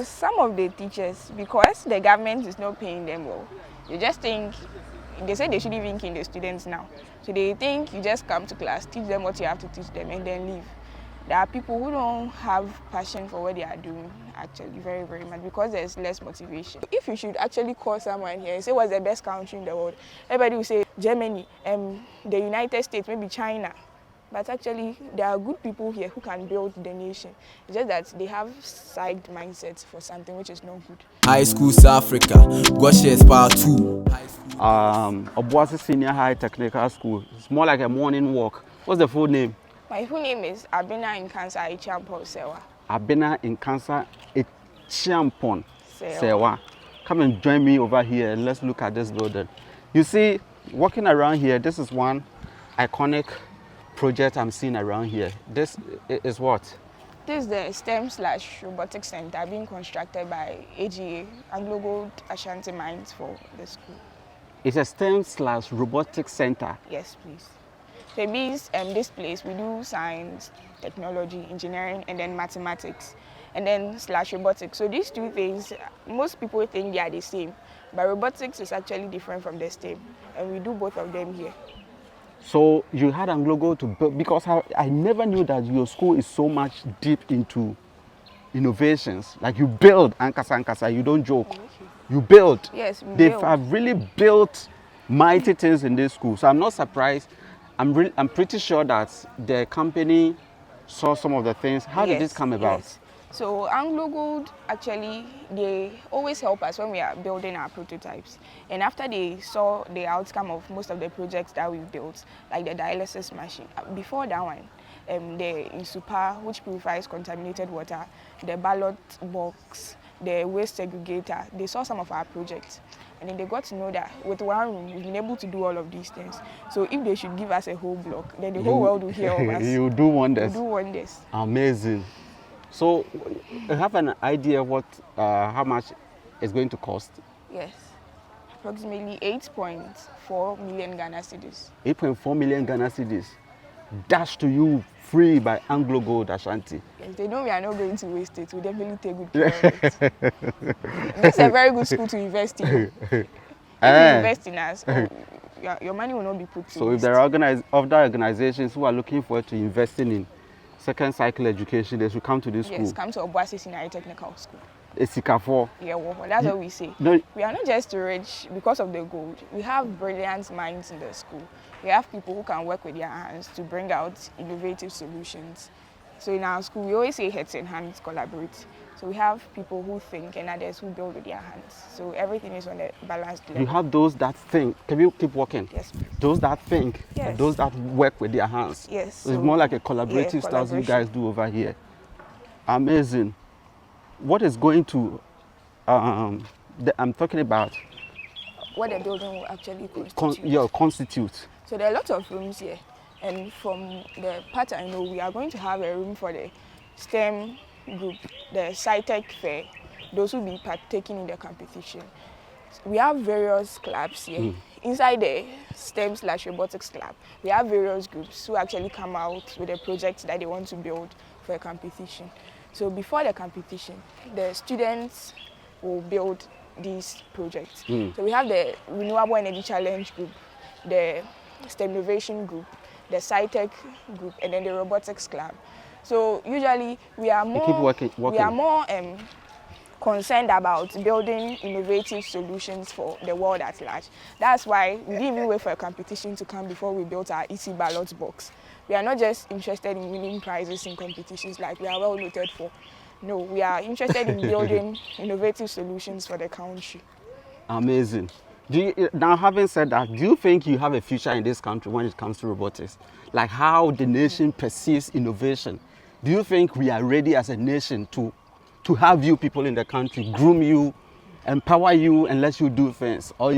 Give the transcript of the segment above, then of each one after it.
So some of the teachers, because the government is not paying them well, you just think, they say they shouldn't even kill the students now. So they think you just come to class, teach them what you have to teach them, and then leave. There are people who don't have passion for what they are doing, actually, very, very much, because there's less motivation. If you should actually call someone here and say what's the best country in the world, everybody will say Germany, the United States, maybe China. But actually, there are good people here who can build the nation. It's just that they have side mindsets for something which is not good. High School South Africa, Goshes Part 2. Obuasi Senior High Technical School. It's more like a morning walk. What's the full name? My full name is Abena Nkansa Echiampon Sewa. Abena Nkansa Echiampon Sewa. Come and join me over here and let's look at this building. You see, walking around here, this is one iconic project I'm seeing around here. This is what? This is the STEM/Robotics Center being constructed by AGA, Anglogold Ashanti Mines, for the school. It's a STEM/Robotics Center? Yes, please. So it means this place we do science, technology, engineering, and then mathematics, and then /robotics. So these two things, most people think they are the same, but robotics is actually different from the STEM, and we do both of them here. So you had Anglogold to build, because I never knew that your school is so much deep into innovations. Like you build, Ankasa, you don't joke. You build. Yes, we They build. have really built mighty things in this school. So I'm not surprised. I'm pretty sure that the company saw some of the things. How did this come about? Yes. So Anglogold, actually, they always help us when we are building our prototypes. And after they saw the outcome of most of the projects that we've built, like the dialysis machine, before that one, the Insupa, which purifies contaminated water, the ballot box, the waste segregator, they saw some of our projects. And then they got to know that with one room, we've been able to do all of these things. So if they should give us a whole block, then the whole world will hear of us. You do wonders. You do wonders. Amazing. So you have an idea what how much it's going to cost? Yes. Approximately 8.4 million Ghana cedis. 8.4 million Ghana cedis. Dashed to you free by Anglogold Ashanti. Yes, they know we are not going to waste it. We'll definitely take good care of it. This is a very good school to invest in. If you invest in us, your money will not be put to So waste. if there are other organizations who are looking forward to investing in second cycle education, they should come to this school. Yes, come to Obuasi Senior Technical School. Esikafo. Yeah, well, that's what we say. No. We are not just rich because of the gold. We have brilliant minds in the school. We have people who can work with their hands to bring out innovative solutions. So in our school, we always say heads and hands collaborate. So we have people who think and others who build with their hands. So everything is on a balanced level. You have those that think. Can you keep working? Yes, please. Those that think, Yes. and those that work with their hands. Yes. So it's more like a collaborative style you guys do over here. Amazing. What is going to, I'm talking about? What the building will actually constitute. Constitute. So there are lots of rooms here. And from the part I know, we are going to have a room for the STEM group, the SciTech fair, those who will be partaking in the competition. We have various clubs here. Inside the STEM/robotics club, we have various groups who actually come out with a project that they want to build for a competition. So before the competition, the students will build these projects. So we have the Renewable Energy Challenge group, the STEM Innovation group, the SciTech group, and then the Robotics club. So usually we are more concerned about building innovative solutions for the world at large. That's why we didn't even wait for a competition to come before we built our EC ballot box. We are not just interested in winning prizes in competitions like we are well noted for. No, we are interested in building innovative solutions for the country. Amazing. Now, having said that, do you think you have a future in this country when it comes to robotics? Like how the nation perceives innovation. Do you think we are ready as a nation to have you people in the country groom you, empower you, and let you do things? Or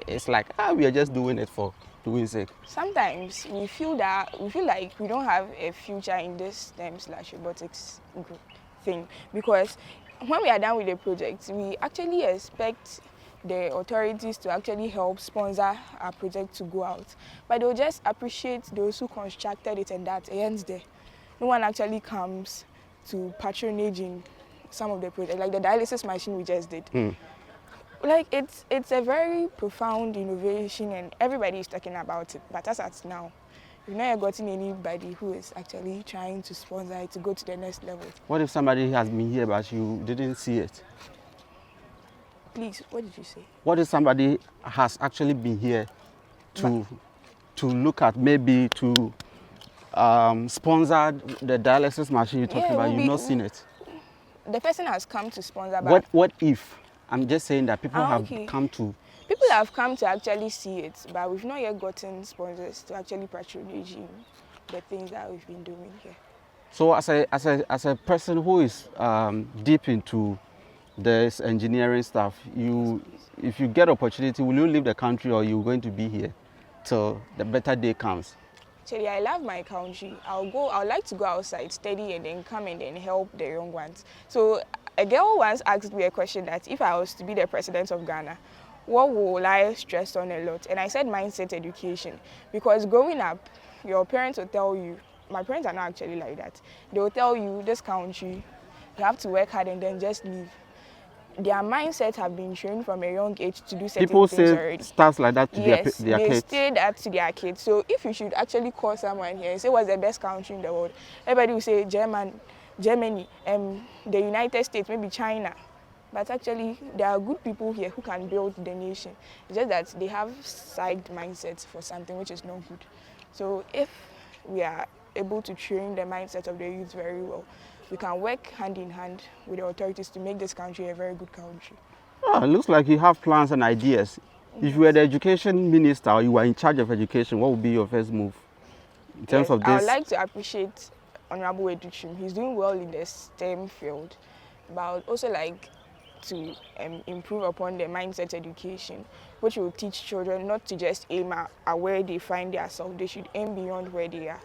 it's like, we are just doing it for doing sake? Sometimes we feel like we don't have a future in this STEM/robotics group thing, because when we are done with the project, we actually expect the authorities to actually help sponsor our project to go out. But they'll just appreciate those who constructed it, and that ends there. No one actually comes to patronage in some of the projects, like the dialysis machine we just did. Like it's a very profound innovation and everybody is talking about it. But as at now, we've not yet gotten anybody who is actually trying to sponsor it to go to the next level. What if somebody has been here but you didn't see it? Please, what did you say? What if somebody has actually been here to look at, maybe to sponsor the dialysis machine you're talking about? You've not seen it. The person has come to sponsor. But What if? I'm just saying that people have come to. People have come to actually see it, but we've not yet gotten sponsors to actually patronage in the things that we've been doing here. So as a person who is deep into this engineering stuff, if you get opportunity, will you leave the country or you're going to be here till the better day comes? Actually, I love my country. I would like to go outside, study, and then come and then help the young ones. So a girl once asked me a question that if I was to be the president of Ghana, what would I stress on a lot? And I said mindset education. Because growing up, your parents will tell you, my parents are not actually like that. They will tell you, this country, you have to work hard and then just leave. Their mindsets have been trained from a young age to do certain People things say already. stuff like that to Yes, their they kids. say that to their kids. So if you should actually call someone here and say what's the best country in the world, everybody will say Germany, the United States, maybe China. But actually, there are good people here who can build the nation. It's just that they have side mindsets for something which is not good. So if we are able to train the mindset of the youth very well, we can work hand in hand with the authorities to make this country a very good country. Oh, it looks like you have plans and ideas. If you were the education minister or you were in charge of education, what would be your first move in terms of this? I would like to appreciate Honorable Educhim. He's doing well in the STEM field, but I would also like to improve upon the mindset education, which will teach children not to just aim at where they find themselves. They should aim beyond where they are.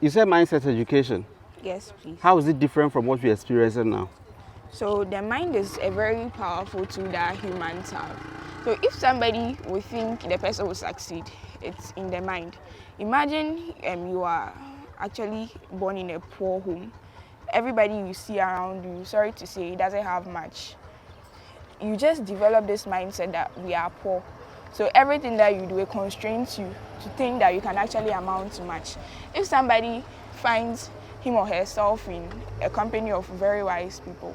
You said mindset education. Yes, please. How is it different from what we're experiencing now? So the mind is a very powerful tool that humans have. So if somebody will think the person will succeed, it's in the mind. Imagine you are actually born in a poor home. Everybody you see around you, sorry to say, doesn't have much. You just develop this mindset that we are poor. So everything that you do, it constrains you to think that you can actually amount to much. If somebody finds him or herself in a company of very wise people,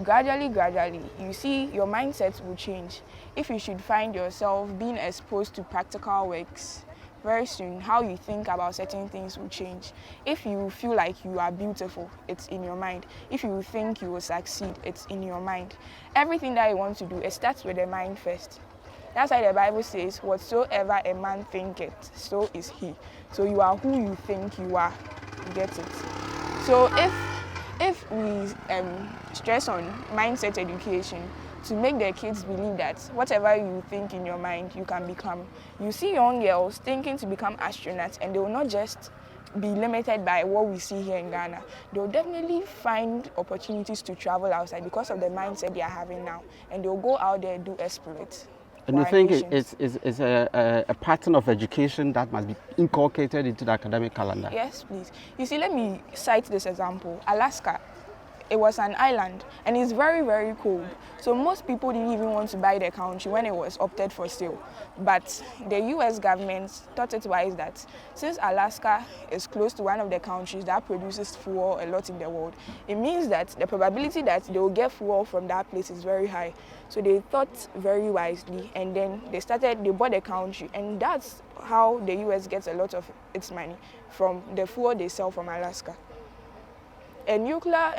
gradually, you see your mindset will change. If you should find yourself being exposed to practical works, very soon, how you think about certain things will change. If you feel like you are beautiful, it's in your mind. If you think you will succeed, it's in your mind. Everything that you want to do, it starts with the mind first. That's why the Bible says, whatsoever a man thinketh, so is he. So you are who you think you are. You get it? So if we stress on mindset education to make the kids believe that whatever you think in your mind, you can become. You see young girls thinking to become astronauts, and they will not just be limited by what we see here in Ghana. They will definitely find opportunities to travel outside because of the mindset they are having now, and they will go out there and do exploits. And you think it's a pattern of education that must be inculcated into the academic calendar? Yes, please. You see, let me cite this example. Alaska, it was an island, and it's very, very cold. So most people didn't even want to buy the country when it was opted for sale. But the US government thought it wise that since Alaska is close to one of the countries that produces fuel a lot in the world, it means that the probability that they will get fuel from that place is very high. So they thought very wisely, and then they bought the country, and that's how the US gets a lot of its money, from the fuel they sell from Alaska. A nuclear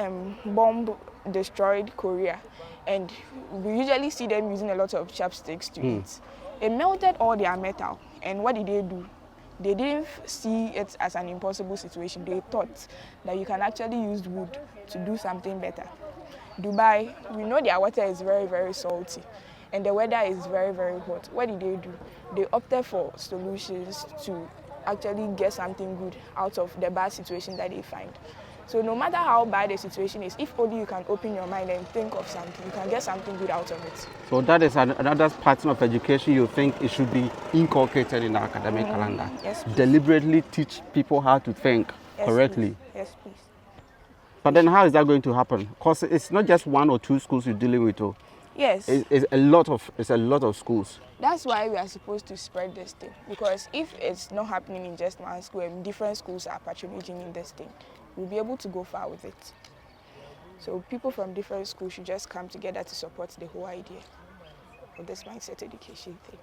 bomb destroyed Korea, and we usually see them using a lot of chopsticks to eat. It melted all their metal, and what did they do? They didn't see it as an impossible situation. They thought that you can actually use wood to do something better. Dubai, we know their water is very, very salty, and the weather is very, very hot. What did they do? They opted for solutions to actually get something good out of the bad situation that they find. So no matter how bad the situation is, if only you can open your mind and think of something, you can get something good out of it. So that is another pattern of education you think it should be inculcated in the academic calendar? Yes, please. Deliberately teach people how to think correctly. Please. Yes, please. But then how is that going to happen? Because it's not just 1 or 2 schools you're dealing with. Oh. Yes. It's a lot of schools. That's why we are supposed to spread this thing. Because if it's not happening in just one school and different schools are patronaging in this thing, we'll be able to go far with it. So people from different schools should just come together to support the whole idea of this mindset education thing.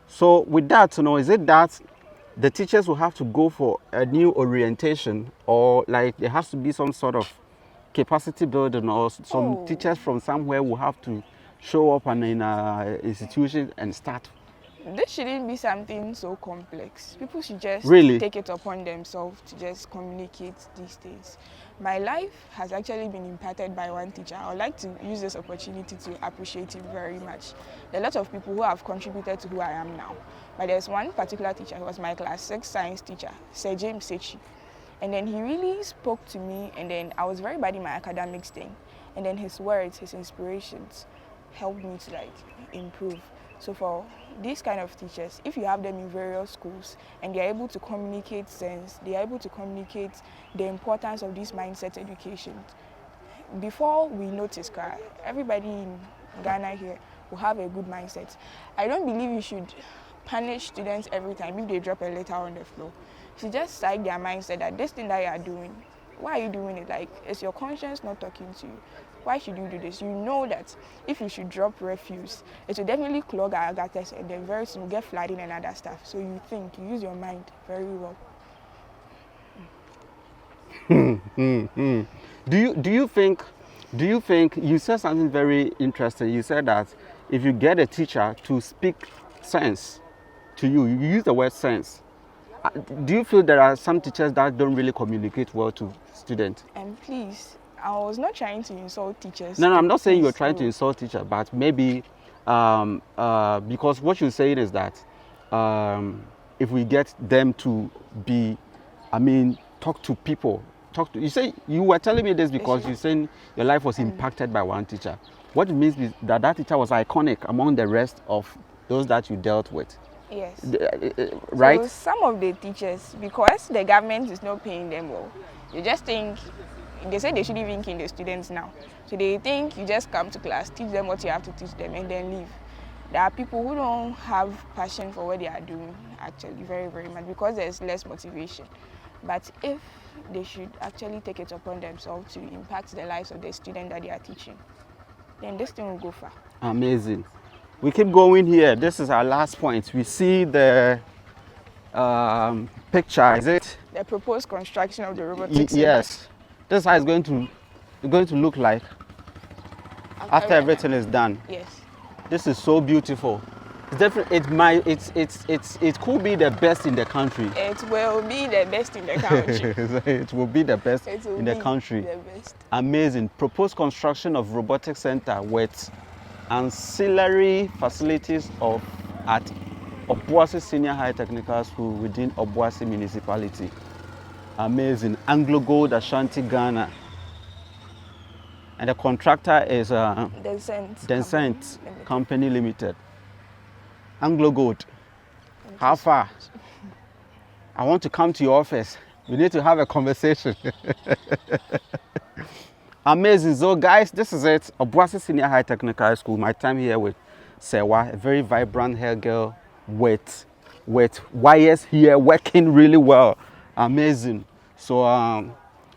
So with that, is it that the teachers will have to go for a new orientation, or like there has to be some sort of capacity building, or some teachers from somewhere will have to show up in an institution and start? This shouldn't be something so complex. People should just take it upon themselves to just communicate these things. My life has actually been impacted by one teacher. I would like to use this opportunity to appreciate him very much. There are a lot of people who have contributed to who I am now. But there's one particular teacher who was my class 6 science teacher, Sir James Sechi. And then he really spoke to me, and then I was very bad in my academics thing. And then his words, his inspirations helped me to improve. So for these kind of teachers, if you have them in various schools and they're able to communicate sense, they're able to communicate the importance of this mindset education, before we notice, everybody in Ghana here will have a good mindset. I don't believe you should punish students every time if they drop a letter on the floor. You should just psych their mindset that this thing that you are doing, why are you doing it? Is your conscience not talking to you? Why should you do this? You know that if you should drop refuse, it will definitely clog our gutters, and then very soon get flooding and other stuff. So you use your mind very well. Do you think you said something very interesting? You said that if you get a teacher to speak sense to you, you use the word sense. Do you feel there are some teachers that don't really communicate well to students? And please, I was not trying to insult teachers. No, I'm not saying you're trying to insult teachers, but maybe because what you're saying is that if we get them to talk to people, you say you were telling me this because you're saying your life was impacted by one teacher. What it means is that teacher was iconic among the rest of those that you dealt with. Yes. Right? So some of the teachers, because the government is not paying them well, you just think, they say they should even kill the students now. So they think you just come to class, teach them what you have to teach them, and then leave. There are people who don't have passion for what they are doing, actually, very, very much, because there's less motivation. But if they should actually take it upon themselves to impact the lives of the student that they are teaching, then this thing will go far. Amazing. We keep going here. This is our last point. We see the picture, is it? The proposed construction of the robotics center. Yes. This is how it's going to look like after everything is done. Yes. This is so beautiful. It's definitely, it could be the best in the country. It will be the best in the country. It will be the best in the country. The best. Amazing. Proposed construction of robotics center with ancillary facilities at Obuasi Senior High Technical School within Obuasi Municipality. Amazing. Anglogold Ashanti, Ghana. And the contractor is Descent Company Limited. Anglogold. How far? I want to come to your office. We need to have a conversation. Amazing. So guys, this is it. Obuasi Senior High Technical School. My time here with Sewa, a very vibrant hair girl with wires here working really well. Amazing. So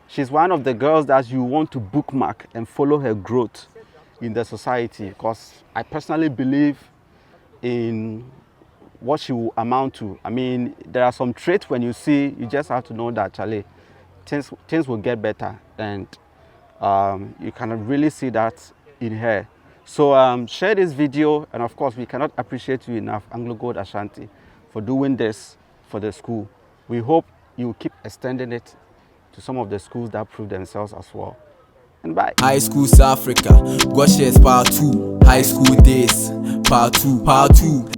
she's one of the girls that you want to bookmark and follow her growth in the society, because I personally believe in what she will amount to. I mean, there are some traits when you see, you just have to know that, Charlie, things will get better, and you can really see that in her. So share this video, and of course we cannot appreciate you enough, Anglogold Ashanti, for doing this for the school. We hope you will keep extending it to some of the schools that prove themselves as well. And bye. High School South Africa, Goshes Part 2, High School Days, Part 2.